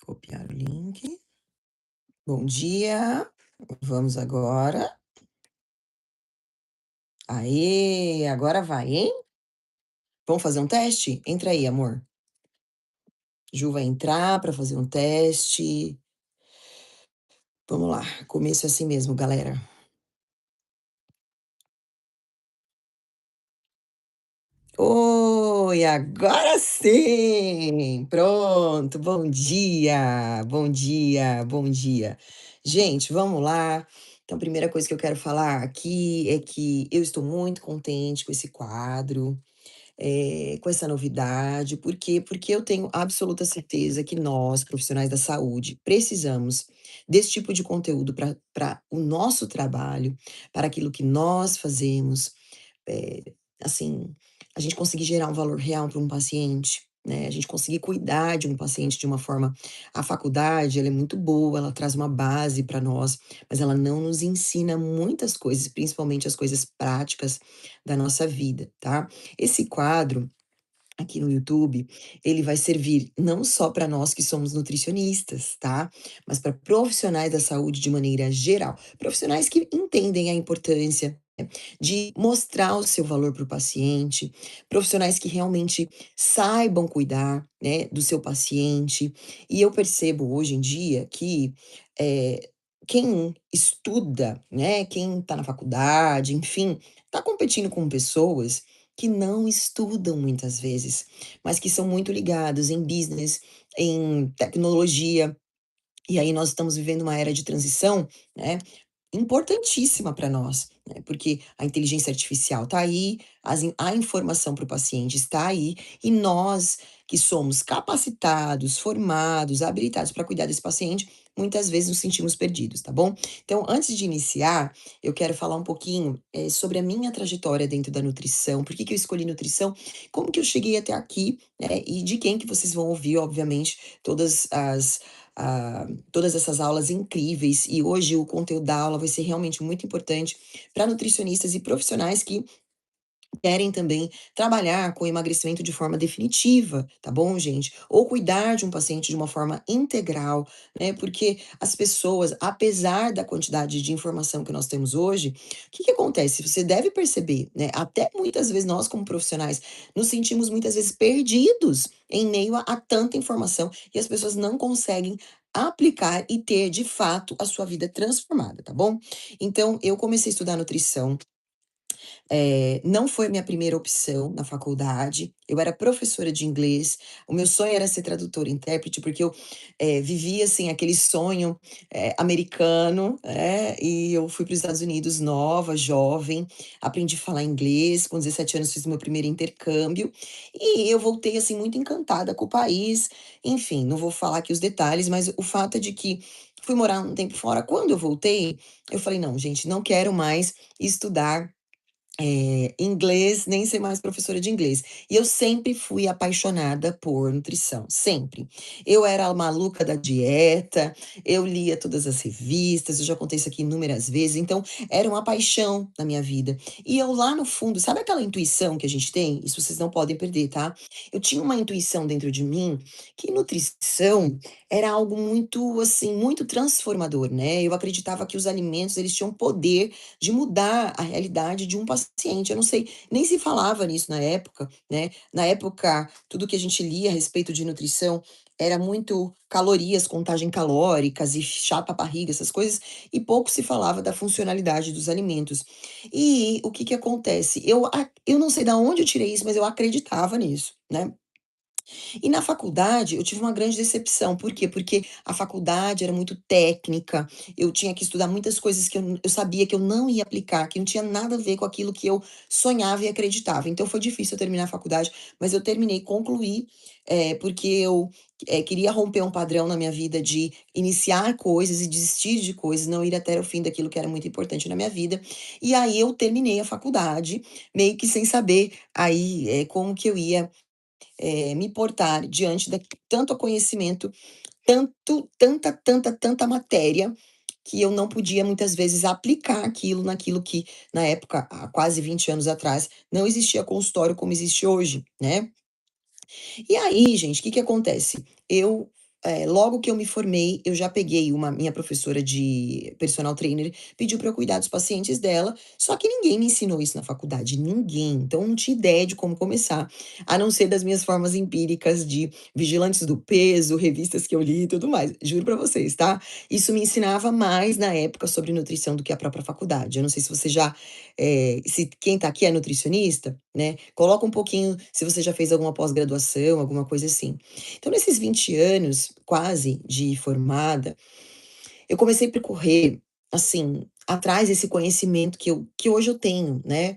Copiar o link. Bom dia, vamos agora. Aê, agora vai, hein? Vamos fazer um teste? Entra aí, amor. Ju vai entrar para fazer um teste. Vamos lá, começo é assim mesmo, galera. Oi, agora sim! Pronto, bom dia, bom dia, bom dia. Gente, vamos lá. Então, a primeira coisa que eu quero falar aqui é que eu estou muito contente com esse quadro. Com essa novidade. Por quê? Porque eu tenho absoluta certeza que nós, profissionais da saúde, precisamos desse tipo de conteúdo para o nosso trabalho, para aquilo que nós fazemos. Eh, assim, a gente conseguir gerar um valor real para um paciente, né, a gente conseguir cuidar de um paciente de uma forma. A faculdade, ela é muito boa, ela traz uma base para nós, mas ela não nos ensina muitas coisas, principalmente as coisas práticas da nossa vida, tá. Esse quadro aqui no YouTube, ele vai servir não só para nós que somos nutricionistas, tá? Mas para profissionais da saúde de maneira geral. Profissionais que entendem a importância de mostrar o seu valor para o paciente, profissionais que realmente saibam cuidar, né, do seu paciente. E eu percebo hoje em dia que quem estuda, né, quem está na faculdade, enfim, está competindo com pessoas que não estudam muitas vezes, mas que são muito ligados em business, em tecnologia. E aí nós estamos vivendo uma era de transição, né, importantíssima para nós, né, porque a inteligência artificial está aí, a informação para o paciente está aí, e nós que somos capacitados, formados, habilitados para cuidar desse paciente, muitas vezes nos sentimos perdidos, tá bom? Então, antes de iniciar, eu quero falar um pouquinho, sobre a minha trajetória dentro da nutrição, por que que eu escolhi nutrição, como que eu cheguei até aqui, né, e de quem que vocês vão ouvir, obviamente, todas essas aulas incríveis. E hoje o conteúdo da aula vai ser realmente muito importante para nutricionistas e profissionais que querem também trabalhar com emagrecimento de forma definitiva, tá bom, gente? Ou cuidar de um paciente de uma forma integral, né? Porque as pessoas, apesar da quantidade de informação que nós temos hoje, o que que acontece? Você deve perceber, né? Até muitas vezes nós, como profissionais, nos sentimos muitas vezes perdidos em meio a tanta informação e as pessoas não conseguem aplicar e ter de fato a sua vida transformada, tá bom? Então, eu comecei a estudar nutrição, não foi a minha primeira opção na faculdade, eu era professora de inglês, o meu sonho era ser tradutora e intérprete, porque eu, vivia, assim, aquele sonho, americano, e eu fui para os Estados Unidos nova, jovem, aprendi a falar inglês, com 17 anos fiz meu primeiro intercâmbio, e eu voltei, assim, muito encantada com o país, enfim, não vou falar aqui os detalhes, mas o fato é de que fui morar um tempo fora, quando eu voltei, eu falei: "Não, gente, não quero mais estudar inglês, nem ser mais professora de inglês". E eu sempre fui apaixonada por nutrição, sempre. Eu era a maluca da dieta, eu lia todas as revistas, eu já contei isso aqui inúmeras vezes, então era uma paixão na minha vida. E eu lá no fundo, sabe aquela intuição que a gente tem? Isso vocês não podem perder, tá? Eu tinha uma intuição dentro de mim que nutrição era algo muito, assim, muito transformador, né? Eu acreditava que os alimentos, eles tinham poder de mudar a realidade de um paciente. Eu não sei, nem se falava nisso na época, né? Na época, tudo que a gente lia a respeito de nutrição era muito calorias, contagem calóricas e chá para barriga, essas coisas, e pouco se falava da funcionalidade dos alimentos. E o que que acontece? Eu não sei da onde eu tirei isso, mas eu acreditava nisso, né? E na faculdade eu tive uma grande decepção, por quê? Porque a faculdade era muito técnica, eu tinha que estudar muitas coisas que eu sabia que eu não ia aplicar, que não tinha nada a ver com aquilo que eu sonhava e acreditava. Então foi difícil eu terminar a faculdade, mas eu terminei, concluí, porque eu, queria romper um padrão na minha vida de iniciar coisas e desistir de coisas, não ir até o fim daquilo que era muito importante na minha vida. E aí eu terminei a faculdade, meio que sem saber aí, como que eu ia me portar diante de tanto conhecimento, tanta matéria, que eu não podia muitas vezes aplicar aquilo naquilo que, na época, há quase 20 anos atrás, não existia consultório como existe hoje, né. E aí, gente, o que que acontece? Eu, logo que eu me formei, eu já peguei uma minha professora de personal trainer, pediu para eu cuidar dos pacientes dela, só que ninguém me ensinou isso na faculdade, ninguém. Então eu não tinha ideia de como começar, a não ser das minhas formas empíricas de Vigilantes do Peso, revistas que eu li e tudo mais. Juro pra vocês, tá? Isso me ensinava mais na época sobre nutrição do que a própria faculdade. Eu não sei se você já, se quem tá aqui é nutricionista, né, coloca um pouquinho se você já fez alguma pós-graduação, alguma coisa assim. Então, nesses 20 anos, quase, de formada, eu comecei a percorrer, assim, atrás desse conhecimento que hoje eu tenho, né.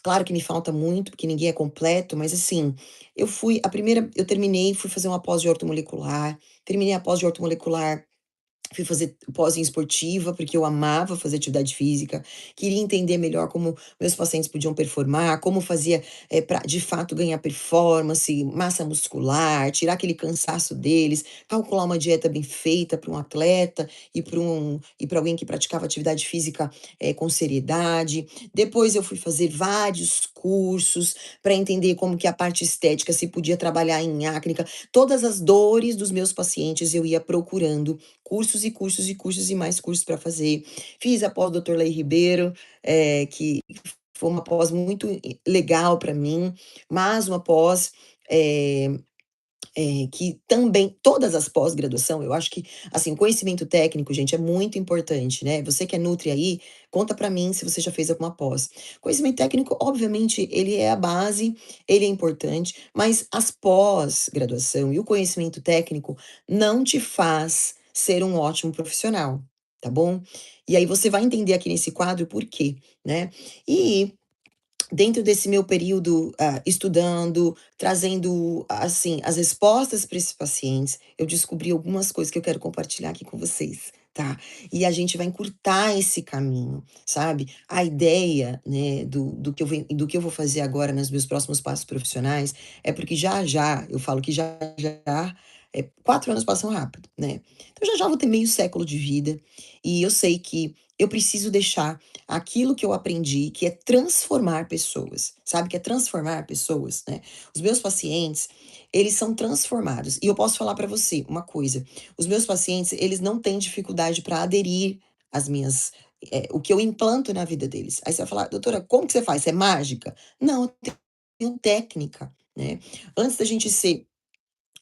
Claro que me falta muito, porque ninguém é completo, mas assim, eu terminei, fui fazer uma pós de ortomolecular, terminei a pós de ortomolecular, fui fazer pós em esportiva, porque eu amava fazer atividade física, queria entender melhor como meus pacientes podiam performar, como fazia, pra de fato ganhar performance, massa muscular, tirar aquele cansaço deles, calcular uma dieta bem feita para um atleta e para alguém que praticava atividade física, com seriedade. Depois eu fui fazer vários cursos para entender como que a parte estética se podia trabalhar em acne, todas as dores dos meus pacientes eu ia procurando cursos e cursos e cursos e mais cursos para fazer. Fiz a pós Doutor Lei Ribeiro, que foi uma pós muito legal para mim, mas uma pós, eh que também todas as pós-graduação, eu acho que, assim, conhecimento técnico, gente, é muito importante, né. Você que é nutri aí, conta pra mim se você já fez alguma pós. Conhecimento técnico, obviamente, ele é a base, ele é importante, mas as pós-graduação e o conhecimento técnico não te faz ser um ótimo profissional, tá bom? E aí você vai entender aqui nesse quadro por quê, né. E dentro desse meu período, estudando, trazendo, assim, as respostas para esses pacientes, eu descobri algumas coisas que eu quero compartilhar aqui com vocês, tá. E a gente vai encurtar esse caminho, sabe. A ideia, né, do que eu vou fazer agora nos meus próximos passos profissionais, é porque já já, eu falo que já já, 4 anos passam rápido, né. Então já já vou ter meio século de vida, e eu sei que eu preciso deixar aquilo que eu aprendi, que é transformar pessoas, sabe, que é transformar pessoas, né. Os meus pacientes, eles são transformados. E eu posso falar para você uma coisa, os meus pacientes, eles não têm dificuldade para aderir às minhas o que eu implanto na vida deles. Aí você vai falar: "Doutora, como que você faz? Você é mágica?". Não, eu tenho técnica, né. Antes da gente ser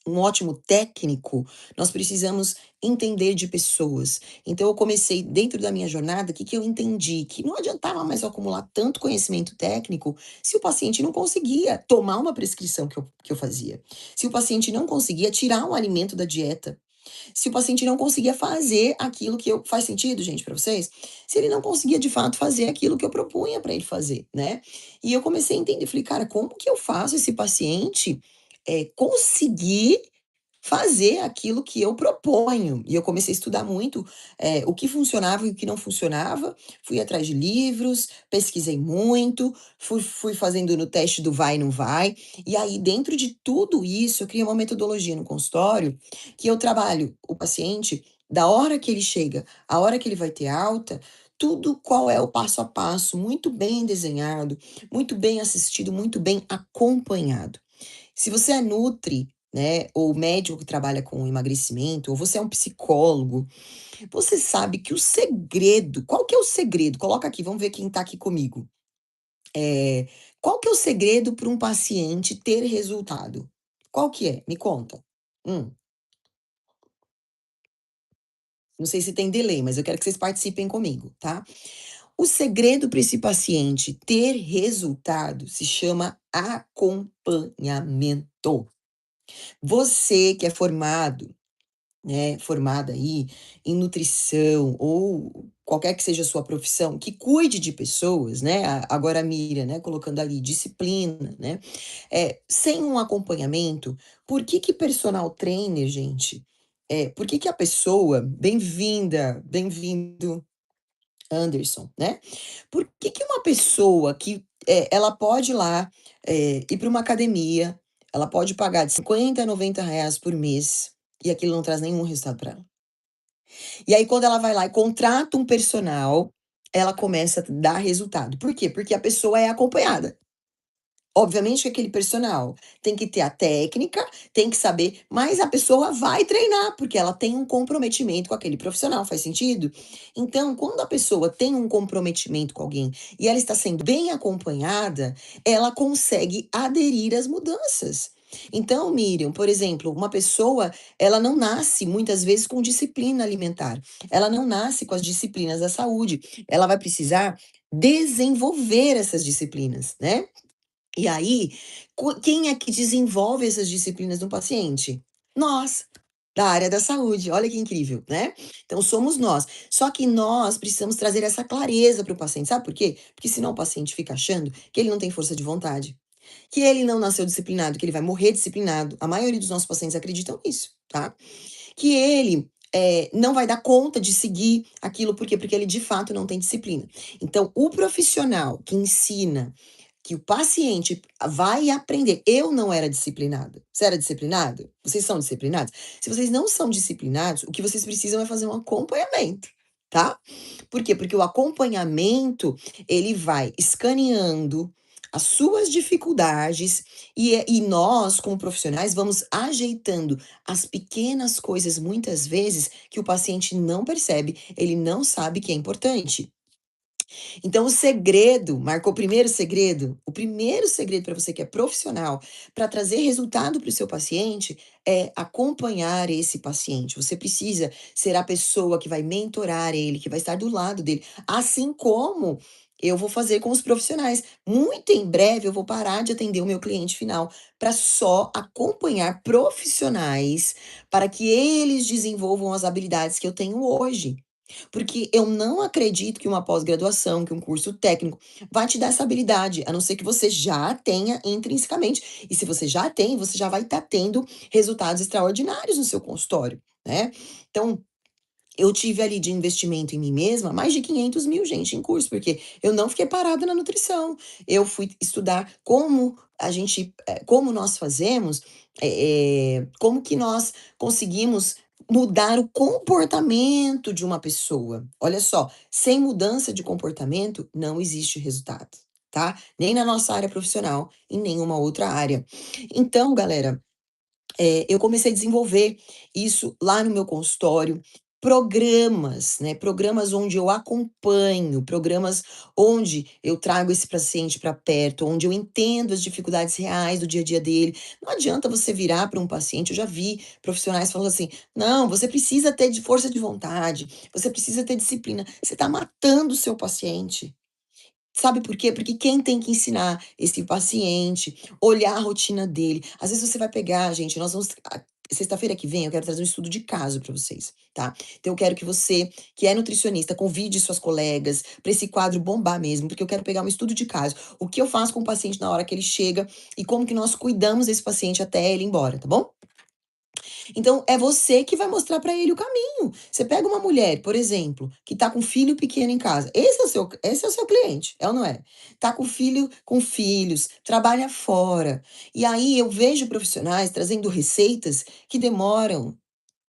um ótimo técnico, nós precisamos entender de pessoas. Então eu comecei dentro da minha jornada, o que que eu entendi? Que não adiantava mais eu acumular tanto conhecimento técnico se o paciente não conseguia tomar uma prescrição que eu fazia. Se o paciente não conseguia tirar um alimento da dieta. Se o paciente não conseguia fazer aquilo que eu faz sentido, gente, para vocês? Se ele não conseguia de fato fazer aquilo que eu propunha para ele fazer, né? E eu comecei a entender, falei, cara, como que eu faço esse paciente conseguir fazer aquilo que eu proponho. E eu comecei a estudar muito, o que funcionava e o que não funcionava, fui atrás de livros, pesquisei muito, fui fazendo no teste do vai e não vai, e aí dentro de tudo isso eu criei uma metodologia no consultório, que eu trabalho o paciente da hora que ele chega, à hora que ele vai ter alta, tudo qual é o passo a passo, muito bem desenhado, muito bem assistido, muito bem acompanhado. Se você é nutri, né, ou médico que trabalha com emagrecimento, ou você é um psicólogo, você sabe que o segredo, qual que é o segredo? Coloca aqui, vamos ver quem tá aqui comigo. Eh, Qual que é o segredo para um paciente ter resultado? Qual que é? Me conta. Hum, não sei se tem delay, mas eu quero que vocês participem comigo, tá? O segredo para esse paciente ter resultado se chama acompanhamento. Você que é formado, né, formada aí em nutrição ou qualquer que seja a sua profissão, que cuide de pessoas, né, agora a Miriam, né, colocando ali disciplina, né, sem um acompanhamento, por que que personal trainer, gente, por que que a pessoa bem-vinda, bem-vindo Anderson, né, por que que uma pessoa que, ela pode ir lá, ir para uma academia, ela pode pagar de 50 a R$ 90 por mês, e aquilo não traz nenhum resultado para ela. E aí quando ela vai lá e contrata um personal, ela começa a dar resultado. Por quê? Porque a pessoa é acompanhada. Obviamente que aquele personal tem que ter a técnica, tem que saber, mas a pessoa vai treinar, porque ela tem um comprometimento com aquele profissional, faz sentido? Então, quando a pessoa tem um comprometimento com alguém e ela está sendo bem acompanhada, ela consegue aderir às mudanças. Então, Miriam, por exemplo, uma pessoa, ela não nasce muitas vezes com disciplina alimentar, ela não nasce com as disciplinas da saúde, ela vai precisar desenvolver essas disciplinas, né? E aí, quem é que desenvolve essas disciplinas no paciente? Nós, da área da saúde. Olha que incrível, né? Então, somos nós. Só que nós precisamos trazer essa clareza para o paciente. Sabe por quê? Porque senão o paciente fica achando que ele não tem força de vontade, que ele não nasceu disciplinado, que ele vai morrer disciplinado. A maioria dos nossos pacientes acreditam nisso, tá? Que ele não vai dar conta de seguir aquilo, por quê? Porque ele de fato não tem disciplina. Então, o profissional que ensina que o paciente vai aprender. Eu não era disciplinada. Você era disciplinado? Vocês são disciplinados? Se vocês não são disciplinados, o que vocês precisam é fazer um acompanhamento, tá? Por quê? Porque o acompanhamento, ele vai escaneando as suas dificuldades e nós, como profissionais, vamos ajeitando as pequenas coisas, muitas vezes, que o paciente não percebe, ele não sabe que é importante. Então, o segredo, marcou o primeiro segredo para você que é profissional, para trazer resultado para o seu paciente, é acompanhar esse paciente. Você precisa ser a pessoa que vai mentorar ele, que vai estar do lado dele, assim como eu vou fazer com os profissionais. Muito em breve eu vou parar de atender o meu cliente final para só acompanhar profissionais para que eles desenvolvam as habilidades que eu tenho hoje. Porque eu não acredito que uma pós-graduação, que um curso técnico vai te dar essa habilidade, a não ser que você já tenha intrinsecamente. E se você já tem, você já vai estar tendo resultados extraordinários no seu consultório, né? Então, eu tive ali de investimento em mim mesma mais de 500 mil, gente, em curso, porque eu não fiquei parada na nutrição. Eu fui estudar como a gente, como nós fazemos, como que nós conseguimos mudar o comportamento de uma pessoa. Olha só, sem mudança de comportamento não existe resultado, tá? Nem na nossa área profissional, em nenhuma outra área. Então, galera, eu comecei a desenvolver isso lá no meu consultório, programas, né, programas onde eu acompanho, programas onde eu trago esse paciente para perto, onde eu entendo as dificuldades reais do dia a dia dele. Não adianta você virar para um paciente, eu já vi profissionais falando assim: "Não, você precisa ter de força de vontade, você precisa ter disciplina". Você está matando o seu paciente. Sabe por quê? Porque quem tem que ensinar esse paciente, olhar a rotina dele. Às vezes você vai pegar, gente, nós vamos. Sexta-feira que vem eu quero trazer um estudo de caso para vocês, tá? Então eu quero que você, que é nutricionista, convide suas colegas para esse quadro bombar mesmo, porque eu quero pegar um estudo de caso. O que eu faço com o paciente na hora que ele chega e como que nós cuidamos desse paciente até ele ir embora, tá bom? Então, é você que vai mostrar para ele o caminho. Você pega uma mulher, por exemplo, que tá com filho pequeno em casa. Esse é o seu cliente, é ou não é? Tá com filho, com filhos, trabalha fora. E aí eu vejo profissionais trazendo receitas que demoram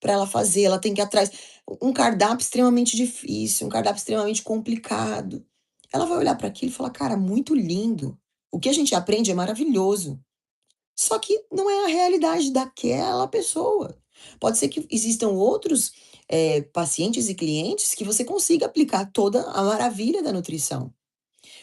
para ela fazer, ela tem que ir atrás. Um cardápio extremamente difícil, um cardápio extremamente complicado. Ela vai olhar para aquilo e falar: "Cara, muito lindo. O que a gente aprende é maravilhoso". Só que não é a realidade daquela pessoa. Pode ser que existam outros, pacientes e clientes que você consiga aplicar toda a maravilha da nutrição.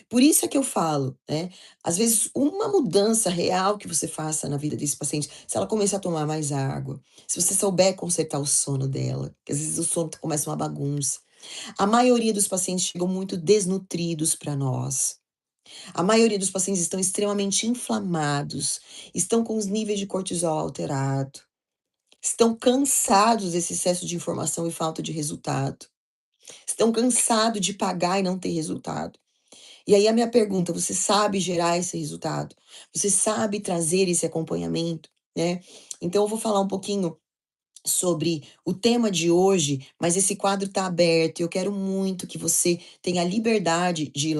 Por isso é que eu falo, né, às vezes uma mudança real que você faça na vida desse paciente, se ela começar a tomar mais água, se você souber consertar o sono dela, que às vezes o sono começa uma bagunça. A maioria dos pacientes chegam muito desnutridos para nós. A maioria dos pacientes estão extremamente inflamados, estão com os níveis de cortisol alterado, estão cansados desse excesso de informação e falta de resultado, estão cansados de pagar e não ter resultado. E aí a minha pergunta, você sabe gerar esse resultado? Você sabe trazer esse acompanhamento, né? Então eu vou falar um pouquinho sobre o tema de hoje, mas esse quadro está aberto. Eu quero muito que você tenha a liberdade de ir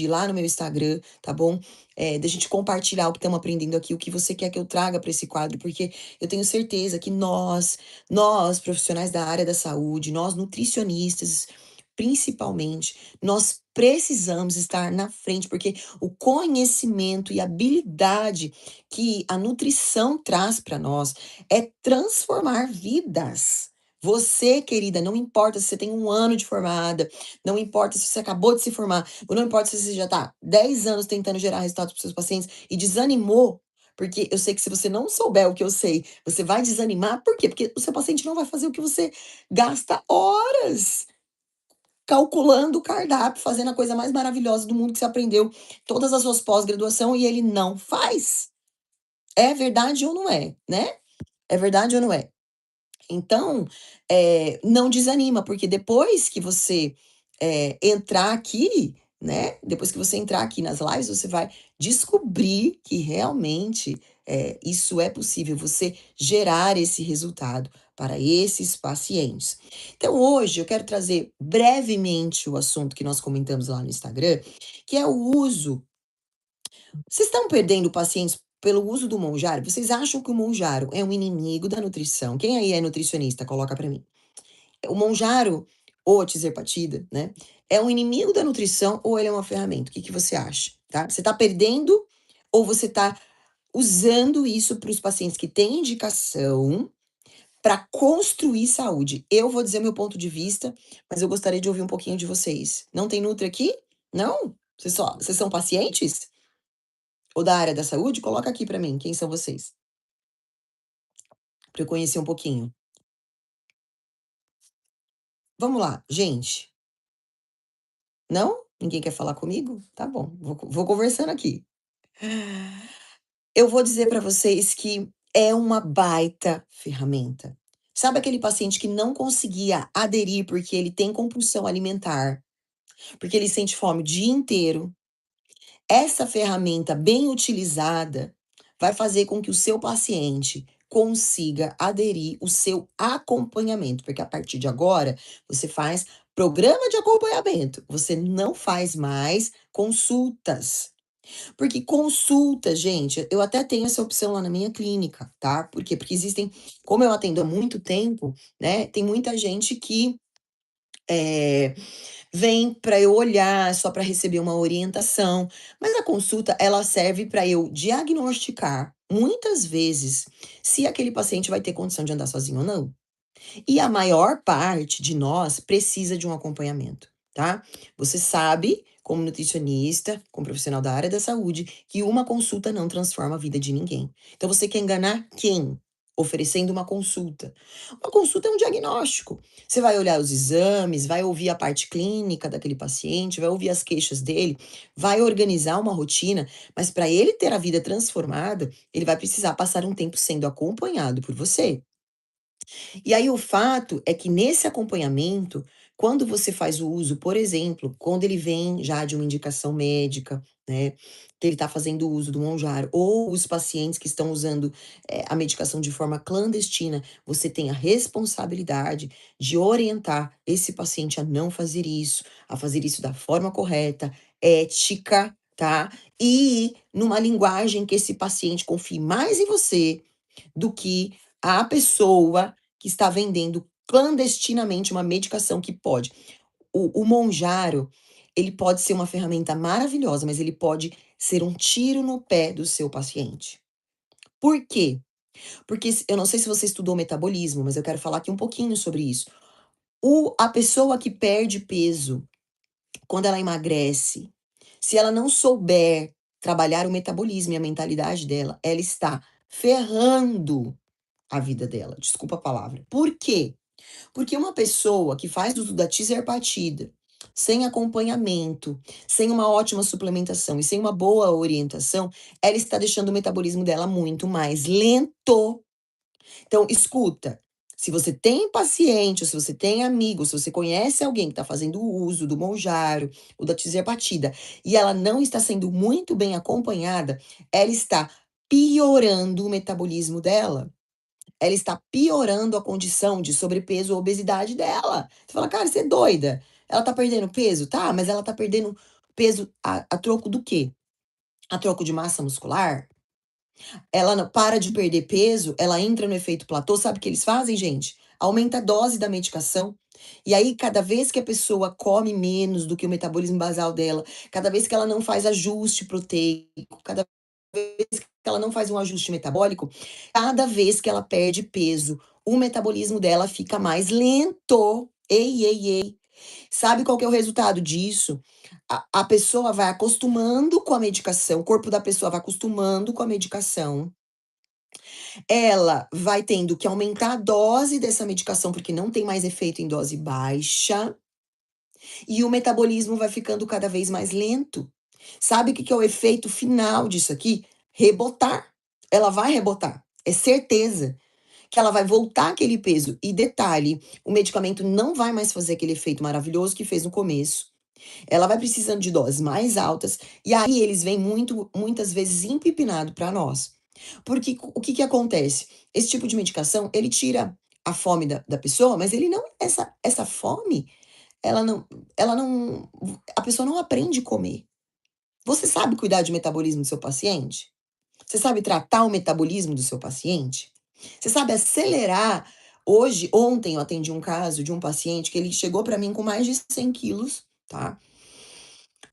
lá no meu Instagram, tá bom? Da gente compartilhar o que estamos aprendendo aqui, o que você quer que eu traga para esse quadro, porque eu tenho certeza que nós profissionais da área da saúde, nós nutricionistas, principalmente, nós precisamos estar na frente, porque o conhecimento e habilidade que a nutrição traz para nós é transformar vidas. Você, querida, não importa se você tem 1 ano de formada, não importa se você acabou de se formar, ou não importa se você já está 10 anos tentando gerar resultados para os seus pacientes e desanimou, porque eu sei que se você não souber o que eu sei, você vai desanimar. Por quê? Porque o seu paciente não vai fazer o que você gasta horas calculando o cardápio, fazendo a coisa mais maravilhosa do mundo que você aprendeu todas as suas pós-graduação e ele não faz. É verdade ou não é, né? É verdade ou não é? Então, não desanima, porque depois que você, entrar aqui, né, depois que você entrar aqui nas lives, você vai descobrir que realmente, isso é possível, você gerar esse resultado para esses pacientes. Então hoje eu quero trazer brevemente o assunto que nós comentamos lá no Instagram, que é o uso. Vocês estão perdendo pacientes pelo uso do monjário? Vocês acham que o monjário é um inimigo da nutrição? Quem aí é nutricionista? Coloca pra mim. O monjário ou a tirzepatida, né, é um inimigo da nutrição ou ele é uma ferramenta? O que que você acha, tá? Você tá perdendo ou você tá usando isso para os pacientes que têm indicação para construir saúde? Eu vou dizer meu ponto de vista, mas eu gostaria de ouvir um pouquinho de vocês. Não tem nutri aqui? Não? Vocês são pacientes? Ou da área da saúde? Coloca aqui pra mim, quem são vocês? Pra eu conhecer um pouquinho. Vamos lá, gente. Não? Ninguém quer falar comigo? Tá bom, vou conversando aqui. Eu vou dizer pra vocês que é uma baita ferramenta. Sabe aquele paciente que não conseguia aderir porque ele tem compulsão alimentar, porque ele sente fome o dia inteiro? Essa ferramenta bem utilizada vai fazer com que o seu paciente consiga aderir o seu acompanhamento, porque a partir de agora você faz programa de acompanhamento, você não faz mais consultas. Porque consulta, gente, eu até tenho essa opção lá na minha clínica, tá? Por quê? Porque existem, como eu atendo há muito tempo, né? Tem muita gente que eh, vem para eu olhar, só para receber uma orientação, mas a consulta ela serve para eu diagnosticar, muitas vezes, se aquele paciente vai ter condição de andar sozinho ou não. E a maior parte de nós precisa de um acompanhamento, tá? Você sabe, como nutricionista, como profissional da área da saúde, que uma consulta não transforma a vida de ninguém. Então você quer enganar quem? Oferecendo uma consulta. Uma consulta é um diagnóstico. Você vai olhar os exames, vai ouvir a parte clínica daquele paciente, vai ouvir as queixas dele, vai organizar uma rotina, mas para ele ter a vida transformada, ele vai precisar passar um tempo sendo acompanhado por você. E aí o fato é que nesse acompanhamento, quando você faz o uso, por exemplo, quando ele vem já de uma indicação médica, né, que ele está fazendo uso do Monjaro, ou os pacientes que estão usando a medicação de forma clandestina, você tem a responsabilidade de orientar esse paciente a não fazer isso, a fazer isso da forma correta, ética, tá? E numa linguagem que esse paciente confie mais em você do que a pessoa que está vendendo clandestinamente uma medicação que pode. O Monjaro, ele pode ser uma ferramenta maravilhosa, mas ele pode ser um tiro no pé do seu paciente. Por quê? Porque eu não sei se você estudou metabolismo, mas eu quero falar aqui um pouquinho sobre isso. A pessoa que perde peso, quando ela emagrece, se ela não souber trabalhar o metabolismo e a mentalidade dela, ela está ferrando a vida dela. Desculpa a palavra. Por quê? Porque uma pessoa que faz uso da tirzepatida, sem acompanhamento, sem uma ótima suplementação e sem uma boa orientação, ela está deixando o metabolismo dela muito mais lento. Então, escuta, se você tem paciente, ou se você tem amigo, se você conhece alguém que está fazendo uso do Monjaro ou da tirzepatida e ela não está sendo muito bem acompanhada, ela está piorando o metabolismo dela, ela está piorando a condição de sobrepeso ou obesidade dela. Você fala: "Cara, você é doida? Ela tá perdendo peso?" Tá, mas ela tá perdendo peso a troco do quê? A troco de massa muscular? Ela não para de perder peso, ela entra no efeito platô, sabe o que eles fazem, gente? aumenta a dose da medicação, e aí cada vez que a pessoa come menos do que o metabolismo basal dela, cada vez que ela não faz ajuste proteico, cada vez que ela não faz um ajuste metabólico, cada vez que ela perde peso, o metabolismo dela fica mais lento. Ei, ei, ei. Sabe qual que é o resultado disso? A pessoa vai acostumando com a medicação, o corpo da pessoa vai acostumando com a medicação, ela vai tendo que aumentar a dose dessa medicação, porque não tem mais efeito em dose baixa, e o metabolismo vai ficando cada vez mais lento. Sabe o que que é o efeito final disso aqui? Rebotar. Ela vai rebotar, é certeza que ela vai voltar aquele peso. E detalhe, o medicamento não vai mais fazer aquele efeito maravilhoso que fez no começo. Ela vai precisando de doses mais altas, e aí eles vêm muitas vezes empipinado para nós. Porque o que que acontece? Esse tipo de medicação, ele tira a fome da pessoa, mas ele não, essa fome, ela não, ela não, a pessoa não aprende a comer. Você sabe cuidar de metabolismo do seu paciente? Você sabe tratar o metabolismo do seu paciente? Você sabe acelerar. Ontem eu atendi um caso de um paciente que ele chegou para mim com mais de 100 quilos, tá?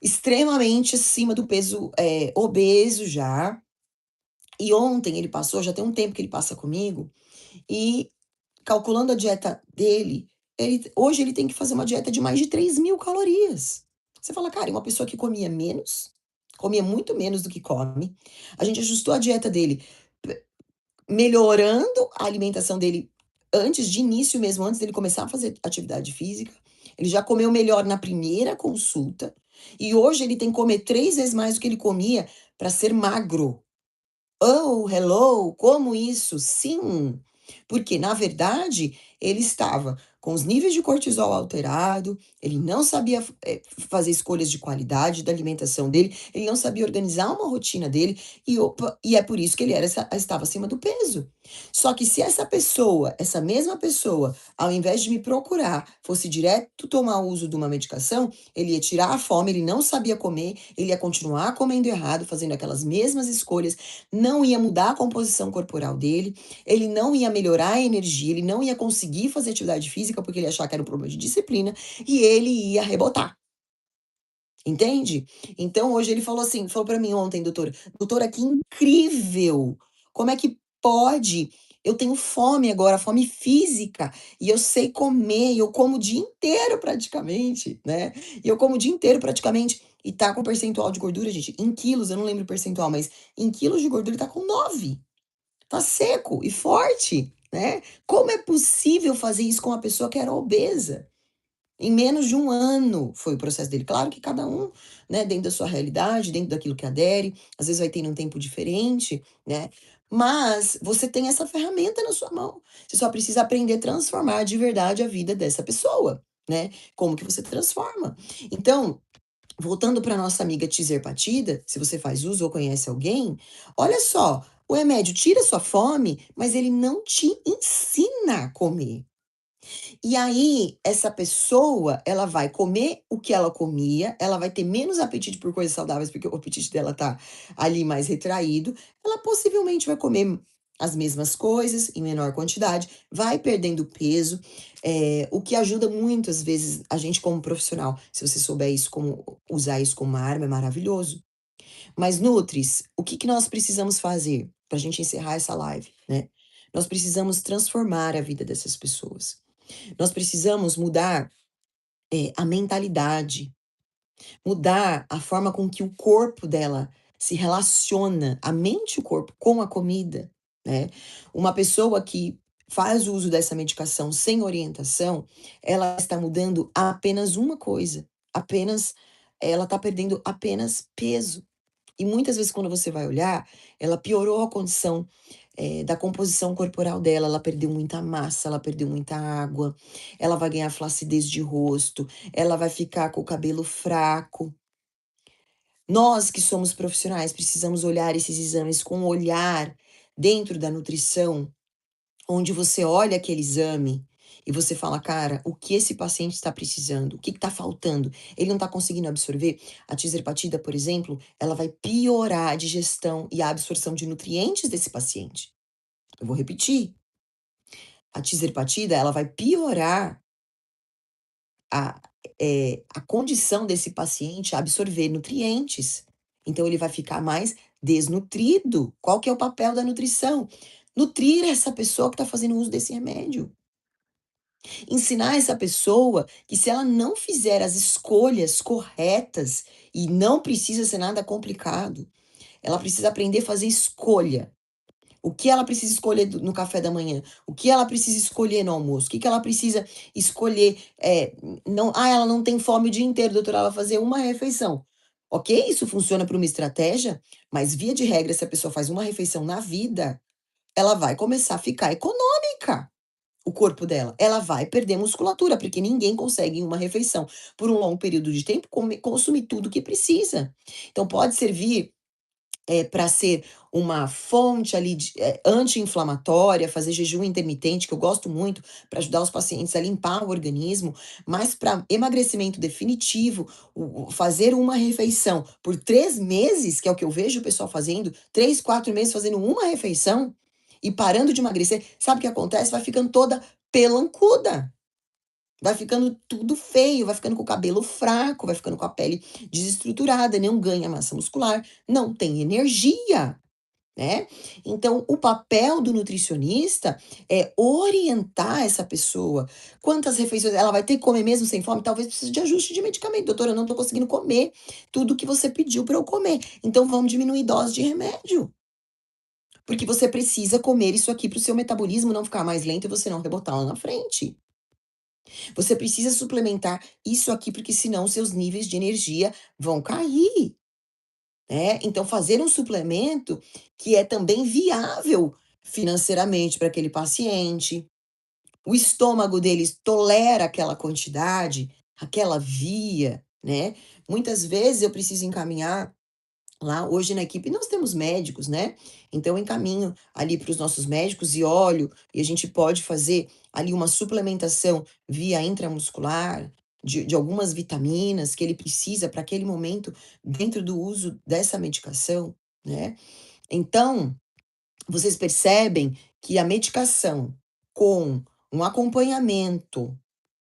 Extremamente acima do peso, obeso já. E ontem ele passou, já tem um tempo que ele passa comigo, e calculando a dieta dele, hoje ele tem que fazer uma dieta de mais de 3.000 calorias. Você fala: "Cara, e uma pessoa que comia menos, comia muito menos do que come, a gente ajustou a dieta dele, melhorando a alimentação dele antes de início mesmo, antes dele começar a fazer atividade física, ele já comeu melhor na primeira consulta, e hoje ele tem que comer 3 vezes mais do que ele comia para ser magro. Oh, hello, como isso? Sim, porque na verdade ele estava com os níveis de cortisol alterado, ele não sabia fazer escolhas de qualidade da alimentação dele, ele não sabia organizar uma rotina dele e, opa, e é por isso que ele estava acima do peso. Só que se essa pessoa, essa mesma pessoa, ao invés de me procurar, fosse direto tomar o uso de uma medicação, ele ia tirar a fome, ele não sabia comer, ele ia continuar comendo errado, fazendo aquelas mesmas escolhas, não ia mudar a composição corporal dele, ele não ia melhorar a energia, ele não ia conseguir fazer atividade física porque ele ia achar que era um problema de disciplina e ele ia rebotar. Entende? Então hoje ele falou assim, falou para mim ontem: doutora, que incrível! Como é que pode? Eu tenho fome agora, fome física, e eu sei comer, e eu como o dia inteiro praticamente, né? E eu como o dia inteiro praticamente, e tá com percentual de gordura, gente, em quilos, eu não lembro o percentual, mas em quilos de gordura ele tá com 9. Tá seco e forte, né? Como é possível fazer isso com uma pessoa que era obesa? Em menos de 1 ano foi o processo dele. Claro que cada um, né, dentro da sua realidade, dentro daquilo que adere, às vezes vai ter um tempo diferente, né? Mas você tem essa ferramenta na sua mão. Você só precisa aprender a transformar de verdade a vida dessa pessoa, né? Como que você transforma? Então, voltando para nossa amiga Tirzepatida, se você faz uso ou conhece alguém, olha só, o remédio tira sua fome, mas ele não te ensina a comer. E aí, essa pessoa, ela vai comer o que ela comia, ela vai ter menos apetite por coisas saudáveis, porque o apetite dela tá ali mais retraído. Ela possivelmente vai comer as mesmas coisas em menor quantidade, vai perdendo peso, o que ajuda muito, às vezes, a gente como profissional. Se você souber isso como usar isso como uma arma, é maravilhoso. Mas nutris, o que que nós precisamos fazer para a gente encerrar essa live, né? Nós precisamos transformar a vida dessas pessoas. Nós precisamos mudar, a mentalidade, mudar a forma com que o corpo dela se relaciona, a mente e o corpo, com a comida, né. Uma pessoa que faz uso dessa medicação sem orientação, ela está mudando apenas uma coisa, apenas ela está perdendo apenas peso. E muitas vezes quando você vai olhar, ela piorou a condição, da composição corporal dela, ela perdeu muita massa, ela perdeu muita água, ela vai ganhar flacidez de rosto, ela vai ficar com o cabelo fraco. Nós que somos profissionais precisamos olhar esses exames com um olhar dentro da nutrição, onde você olha aquele exame e você fala: "Cara, o que esse paciente está precisando? O que está faltando? Ele não está conseguindo absorver?". A tirzepatida, por exemplo, ela vai piorar a digestão e a absorção de nutrientes desse paciente. Eu vou repetir. A tisernopatida, ela vai piorar a, a condição desse paciente absorver nutrientes. Então ele vai ficar mais desnutrido. Qual que é o papel da nutrição? Nutrir essa pessoa que está fazendo uso desse remédio. Ensinar essa pessoa que se ela não fizer as escolhas corretas, e não precisa ser nada complicado, ela precisa aprender a fazer escolha. O que ela precisa escolher no café da manhã? O que ela precisa escolher no almoço? O que que ela precisa escolher? Não, ela não tem fome o dia inteiro, doutora, ela vai fazer uma refeição. Ok, isso funciona para uma estratégia, mas via de regra, se a pessoa faz uma refeição na vida, ela vai começar a ficar econômica, o corpo dela. Ela vai perder musculatura, porque ninguém consegue em uma refeição, por um longo período de tempo, consumir tudo que precisa. Então pode servir para ser uma fonte ali anti-inflamatória, fazer jejum intermitente, que eu gosto muito, para ajudar os pacientes a limpar o organismo, mas para emagrecimento definitivo, fazer uma refeição por 3 meses, que é o que eu vejo o pessoal fazendo, 3, 4 meses fazendo uma refeição e parando de emagrecer, sabe o que acontece? Vai ficando toda pelancuda. Vai ficando tudo feio, vai ficando com o cabelo fraco, vai ficando com a pele desestruturada, não ganha massa muscular, não tem energia, né. Então o papel do nutricionista é orientar essa pessoa. Quantas refeições ela vai ter que comer mesmo sem fome? Talvez precise de ajuste de medicamento. "Doutora, eu não estou conseguindo comer tudo que você pediu para eu comer, então vamos diminuir dose de remédio, porque você precisa comer isso aqui para o seu metabolismo não ficar mais lento e você não rebotar lá na frente. Você precisa suplementar isso aqui, porque senão seus níveis de energia vão cair, né. Então fazer um suplemento que é também viável financeiramente para aquele paciente, o estômago deles tolera aquela quantidade, aquela via, né. Muitas vezes eu preciso encaminhar lá hoje na equipe nós temos médicos, né, então eu encaminho ali para os nossos médicos e olho, e a gente pode fazer ali uma suplementação via intramuscular de algumas vitaminas que ele precisa para aquele momento dentro do uso dessa medicação, né. Então, vocês percebem que a medicação com um acompanhamento,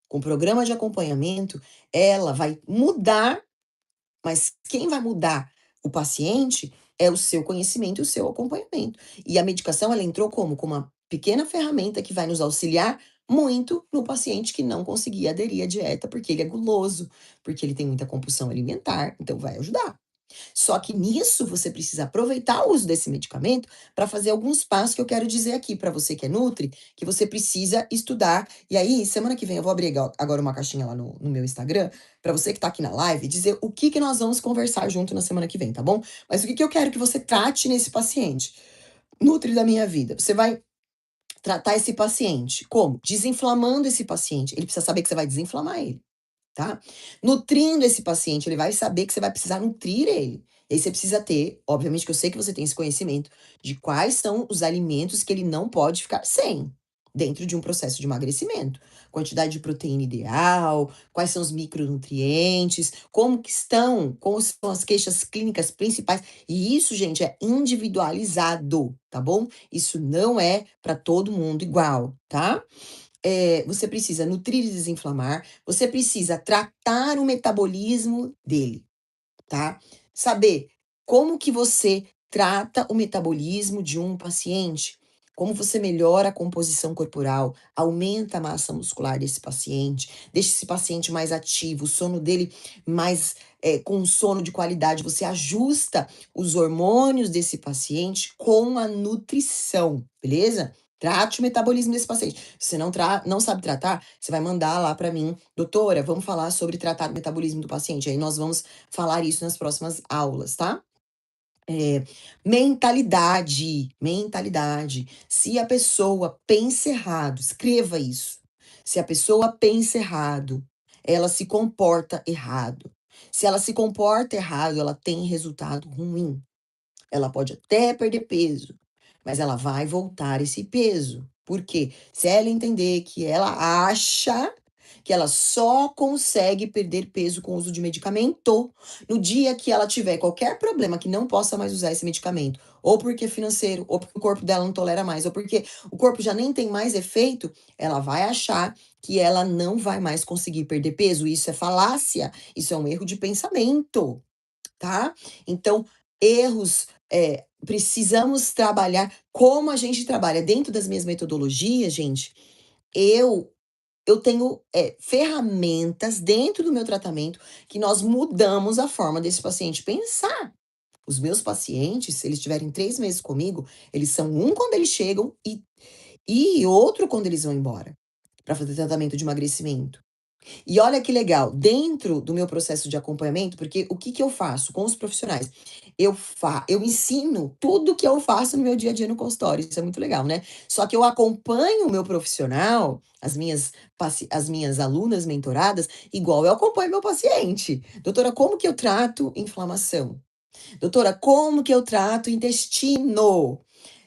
com programa de acompanhamento, ela vai mudar, mas quem vai mudar o paciente é o seu conhecimento e o seu acompanhamento. E a medicação ela entrou como? Como uma pequena ferramenta que vai nos auxiliar muito no paciente que não conseguia aderir à dieta, porque ele é guloso, porque ele tem muita compulsão alimentar, então vai ajudar. Só que nisso você precisa aproveitar o uso desse medicamento para fazer alguns passos que eu quero dizer aqui para você que é nutri, que você precisa estudar. E aí, semana que vem eu vou abrir agora uma caixinha lá no meu Instagram, para você que está aqui na live, dizer o que que nós vamos conversar junto na semana que vem, tá bom? Mas o que que eu quero que você trate nesse paciente? Nutri da minha vida. Você vai tratar esse paciente como? Desinflamando esse paciente. Ele precisa saber que você vai desinflamar ele. Tá? Nutrindo esse paciente, ele vai saber que você vai precisar nutrir ele. E aí você precisa ter, obviamente que eu sei que você tem esse conhecimento, de quais são os alimentos que ele não pode ficar sem, dentro de um processo de emagrecimento. Quantidade de proteína ideal, quais são os micronutrientes, como que estão, quais são as queixas clínicas principais. E isso, gente, é individualizado, tá bom? Isso não é para todo mundo igual, tá? Você precisa nutrir e desinflamar, você precisa tratar o metabolismo dele, tá? Saber como que você trata o metabolismo de um paciente, como você melhora a composição corporal, aumenta a massa muscular desse paciente, deixa esse paciente mais ativo, o sono dele mais com um sono de qualidade, você ajusta os hormônios desse paciente com a nutrição, beleza? Trate o metabolismo desse paciente. Se você não sabe tratar, você vai mandar lá para mim, doutora, vamos falar sobre tratar o metabolismo do paciente. Aí nós vamos falar isso nas próximas aulas, tá? É, mentalidade. Se a pessoa pensa errado, escreva isso. Se a pessoa pensa errado, ela se comporta errado. Se ela se comporta errado, ela tem resultado ruim. Ela pode até perder peso, mas ela vai voltar esse peso. Por quê? Se ela entender que ela acha que ela só consegue perder peso com o uso de medicamento no dia que ela tiver qualquer problema que não possa mais usar esse medicamento, ou porque é financeiro, ou porque o corpo dela não tolera mais, ou porque o corpo já nem tem mais efeito, ela vai achar que ela não vai mais conseguir perder peso. Isso é falácia, isso é um erro de pensamento, tá? Então, erros, precisamos trabalhar como a gente trabalha dentro das minhas metodologias, gente, eu eu tenho, ferramentas dentro do meu tratamento que nós mudamos a forma desse paciente pensar. Os meus pacientes, se eles tiverem 3 meses comigo, eles são um quando eles chegam e outro quando eles vão embora, para fazer tratamento de emagrecimento. E olha que legal, dentro do meu processo de acompanhamento, porque o que que eu faço com os profissionais? Eu ensino tudo que eu faço no meu dia a dia no consultório, isso é muito legal, né. Só que eu acompanho o meu profissional, as minhas alunas mentoradas, igual eu acompanho meu paciente. "Doutora, como que eu trato inflamação? Doutora, como que eu trato intestino?".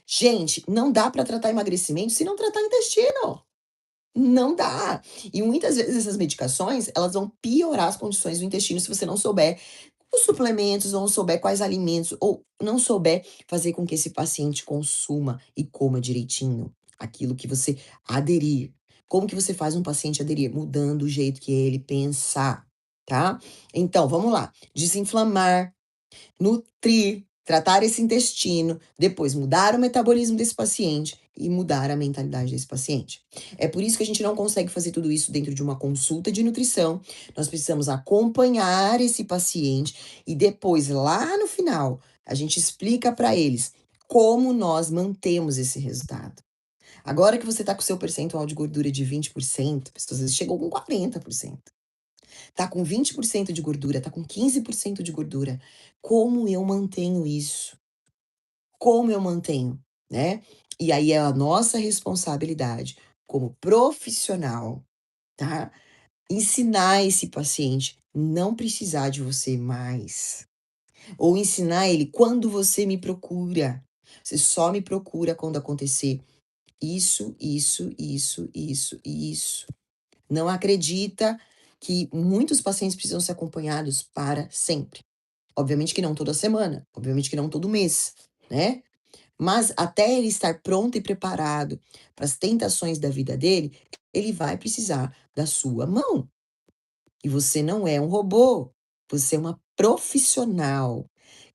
Gente, não dá para tratar emagrecimento se não tratar intestino. Não dá. E muitas vezes essas medicações, elas vão piorar as condições do intestino se você não souber os suplementos, ou não souber quais alimentos, ou não souber fazer com que esse paciente consuma e coma direitinho aquilo que você aderir. Como que você faz um paciente aderir? Mudando o jeito que ele pensa, tá? Então, vamos lá. Desinflamar, nutrir, tratar esse intestino, depois mudar o metabolismo desse paciente e mudar a mentalidade desse paciente. É por isso que a gente não consegue fazer tudo isso dentro de uma consulta de nutrição. Nós precisamos acompanhar esse paciente e depois, lá no final, a gente explica para eles como nós mantemos esse resultado. Agora que você está com o seu percentual de gordura de 20%, pessoas às vezes chegam com 40%. Tá com 20% de gordura, tá com 15% de gordura. Como eu mantenho isso? Como eu mantenho, né? E aí é a nossa responsabilidade como profissional, tá? Ensinar esse paciente não precisar de você mais. Ou ensinar ele quando você me procura. Você só me procura quando acontecer isso, isso, isso, isso e isso. Não acredita que muitos pacientes precisam ser acompanhados para sempre. Obviamente que não toda semana, obviamente que não todo mês, né? Mas até ele estar pronto e preparado para as tentações da vida dele, ele vai precisar da sua mão. E você não é um robô, você é uma profissional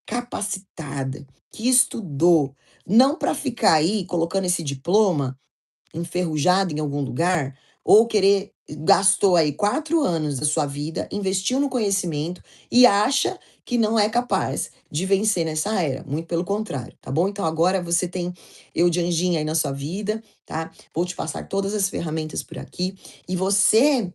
capacitada, que estudou, não para ficar aí colocando esse diploma enferrujado em algum lugar, ou querer gastou aí 4 anos da sua vida, investiu no conhecimento e acha que não é capaz de vencer nessa era, muito pelo contrário, tá bom? Então agora você tem eu de anjinha aí na sua vida, tá? Vou te passar todas as ferramentas por aqui, e você,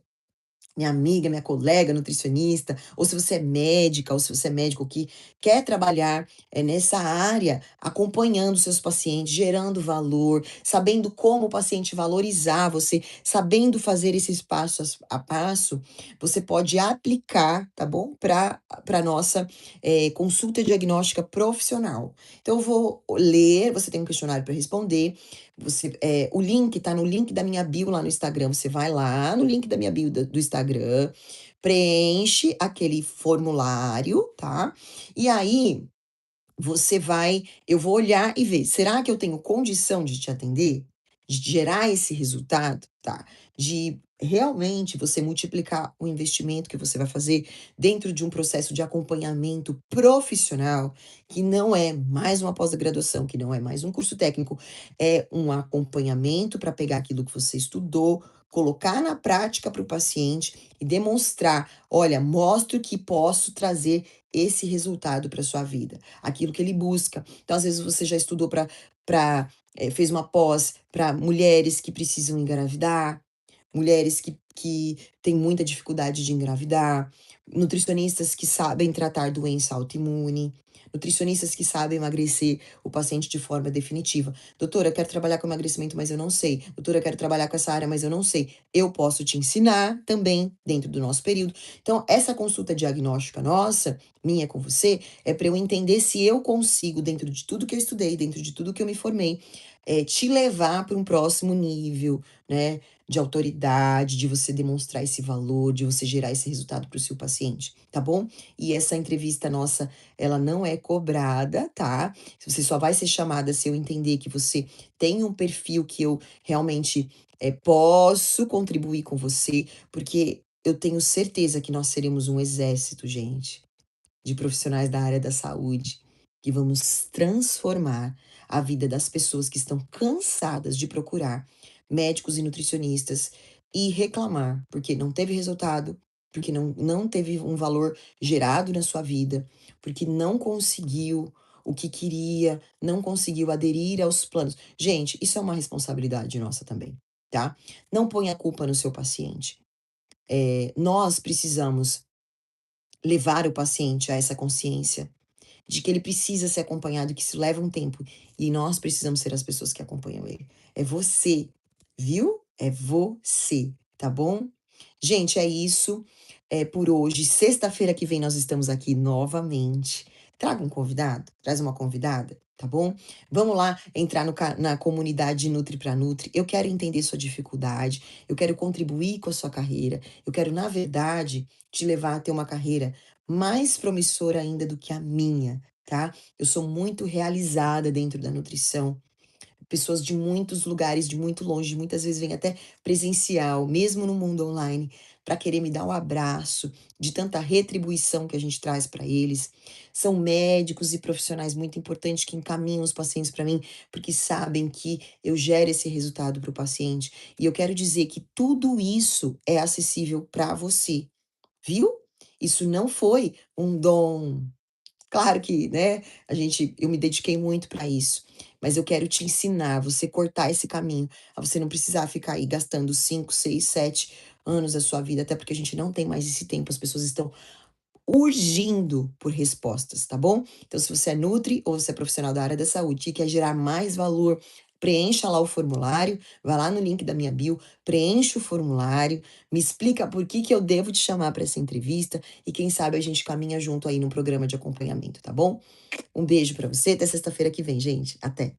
minha amiga, minha colega nutricionista, ou se você é médica, ou se você é médico que quer trabalhar nessa área, acompanhando seus pacientes, gerando valor, sabendo como o paciente valorizar você, sabendo fazer esses passos a passo, você pode aplicar, tá bom? Para nossa consulta diagnóstica profissional. Então, eu vou ler, você tem um questionário para responder. O link tá no link da minha bio lá no Instagram. Você vai lá no link da minha bio do Instagram, preenche aquele formulário, tá? E aí eu vou olhar e ver, será que eu tenho condição de te atender? De gerar esse resultado, tá? De realmente você multiplicar o investimento que você vai fazer dentro de um processo de acompanhamento profissional, que não é mais uma pós-graduação, que não é mais um curso técnico, é um acompanhamento para pegar aquilo que você estudou, colocar na prática para o paciente e demonstrar, olha, mostro que posso trazer esse resultado para sua vida, aquilo que ele busca. Então, às vezes, você já estudou fez uma pós para mulheres que precisam engravidar, mulheres que têm muita dificuldade de engravidar, nutricionistas que sabem tratar doença autoimune, nutricionistas que sabem emagrecer o paciente de forma definitiva. Doutora, eu quero trabalhar com emagrecimento, mas eu não sei. Doutora, eu quero trabalhar com essa área, mas eu não sei. Eu posso te ensinar também dentro do nosso período. Então, essa consulta diagnóstica nossa, minha com você, é para eu entender se eu consigo, dentro de tudo que eu estudei, dentro de tudo que eu me formei, te levar para um próximo nível, né, de autoridade, de você demonstrar esse valor, de você gerar esse resultado para o seu paciente, tá bom? E essa entrevista nossa, ela não é cobrada, tá? Você só vai ser chamada se eu entender que você tem um perfil que eu realmente, posso contribuir com você, porque eu tenho certeza que nós seremos um exército, gente, de profissionais da área da saúde, que vamos transformar a vida das pessoas que estão cansadas de procurar médicos e nutricionistas e reclamar, porque não teve resultado, porque não teve um valor gerado na sua vida, porque não conseguiu o que queria, não conseguiu aderir aos planos. Gente, isso é uma responsabilidade nossa também, tá? Não ponha a culpa no seu paciente. Nós precisamos levar o paciente a essa consciência de que ele precisa ser acompanhado, que isso leva um tempo, e nós precisamos ser as pessoas que acompanham ele. É você, viu? É você, tá bom? Gente, é isso, por hoje. Sexta-feira que vem nós estamos aqui novamente. Traga um convidado, traz uma convidada, tá bom? Vamos lá entrar na comunidade Nutri para Nutri. Eu quero entender sua dificuldade, eu quero contribuir com a sua carreira, eu quero, na verdade, te levar a ter uma carreira mais promissora ainda do que a minha, tá? Eu sou muito realizada dentro da nutrição. Pessoas de muitos lugares, de muito longe, muitas vezes vêm até presencial, mesmo no mundo online, para querer me dar um abraço, de tanta retribuição que a gente traz para eles. São médicos e profissionais muito importantes que encaminham os pacientes para mim, porque sabem que eu gero esse resultado para o paciente. E eu quero dizer que tudo isso é acessível para você, viu? Isso não foi um dom. Claro que, né, eu me dediquei muito para isso, mas eu quero te ensinar, você cortar esse caminho, a você não precisar ficar aí gastando 5, 6, 7 anos da sua vida, até porque a gente não tem mais esse tempo, as pessoas estão urgindo por respostas, tá bom? Então, se você é nutri ou você é profissional da área da saúde e quer gerar mais valor, preencha lá o formulário, vai lá no link da minha bio, preencha o formulário, me explica por que eu devo te chamar para essa entrevista e quem sabe a gente caminha junto aí num programa de acompanhamento, tá bom? Um beijo para você, até sexta-feira que vem, gente. Até.